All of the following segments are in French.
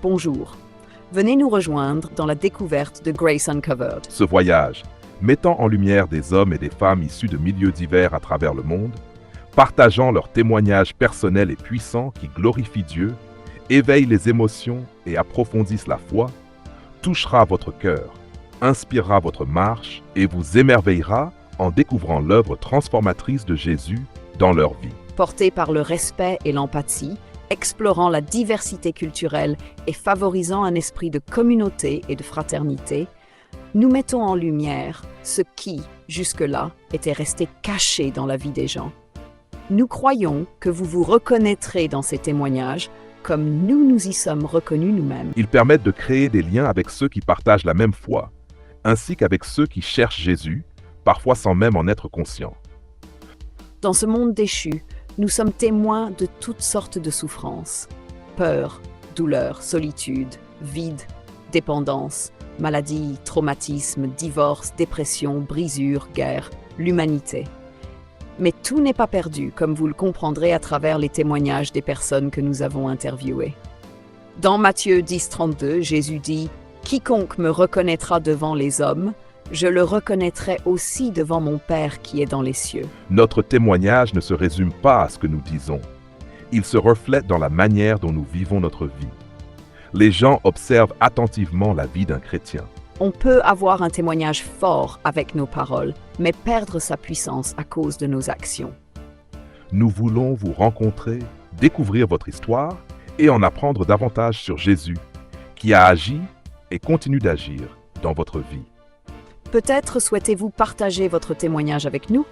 Bonjour. Venez nous rejoindre dans la découverte de Grace Uncovered. Ce voyage, mettant en lumière des hommes et des femmes issus de milieux divers à travers le monde, partageant leurs témoignages personnels et puissants qui glorifient Dieu, éveillent les émotions et approfondissent la foi, touchera votre cœur, inspirera votre marche et vous émerveillera en découvrant l'œuvre transformatrice de Jésus dans leur vie. Portés par le respect et l'empathie, explorant la diversité culturelle et favorisant un esprit de communauté et de fraternité, nous mettons en lumière ce qui, jusque-là, était resté caché dans la vie des gens. Nous croyons que vous vous reconnaîtrez dans ces témoignages comme nous y sommes reconnus nous-mêmes. Ils permettent de créer des liens avec ceux qui partagent la même foi, ainsi qu'avec ceux qui cherchent Jésus, parfois sans même en être conscients. Dans ce monde déchu, nous sommes témoins de toutes sortes de souffrances. Peur, douleur, solitude, vide, dépendance, maladie, traumatisme, divorce, dépression, brisure, guerre, l'humanité. Mais tout n'est pas perdu, comme vous le comprendrez à travers les témoignages des personnes que nous avons interviewées. Dans Matthieu 10:32, Jésus dit « Quiconque me reconnaîtra devant les hommes, je le reconnaîtrai aussi devant mon Père qui est dans les cieux. » Notre témoignage ne se résume pas à ce que nous disons. Il se reflète dans la manière dont nous vivons notre vie. Les gens observent attentivement la vie d'un chrétien. On peut avoir un témoignage fort avec nos paroles, mais perdre sa puissance à cause de nos actions. Nous voulons vous rencontrer, découvrir votre histoire et en apprendre davantage sur Jésus, qui a agi et continue d'agir dans votre vie. Peut-être souhaitez-vous partager votre témoignage avec nous?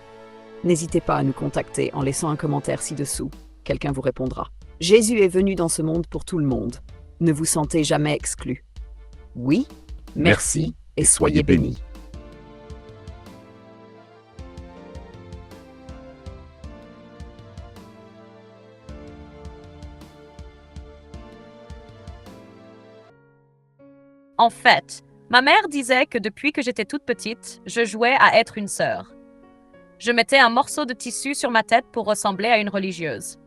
N'hésitez pas à nous contacter en laissant un commentaire ci-dessous. Quelqu'un vous répondra. Jésus est venu dans ce monde pour tout le monde. Ne vous sentez jamais exclu. Oui, merci et soyez bénis. En fait, ma mère disait que depuis que j'étais toute petite, je jouais à être une sœur. Je mettais un morceau de tissu sur ma tête pour ressembler à une religieuse.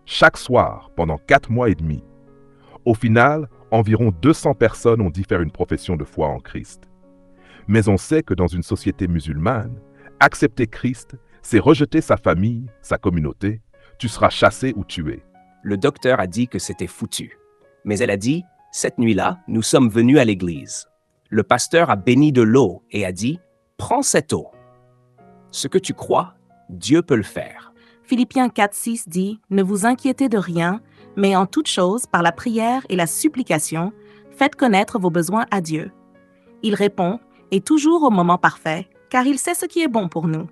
Chaque soir, pendant 4 mois et demi. Au final, environ 200 personnes ont dit faire une profession de foi en Christ. Mais on sait que dans une société musulmane, accepter Christ, c'est rejeter sa famille, sa communauté. Tu seras chassé ou tué. Le docteur a dit que c'était foutu. Mais elle a dit, cette nuit-là, nous sommes venus à l'église. Le pasteur a béni de l'eau et a dit, prends cette eau. Ce que tu crois, Dieu peut le faire. Philippiens 4:6 dit « Ne vous inquiétez de rien, mais en toute chose, par la prière et la supplication, faites connaître vos besoins à Dieu. Il répond, et toujours au moment parfait, car il sait ce qui est bon pour nous. »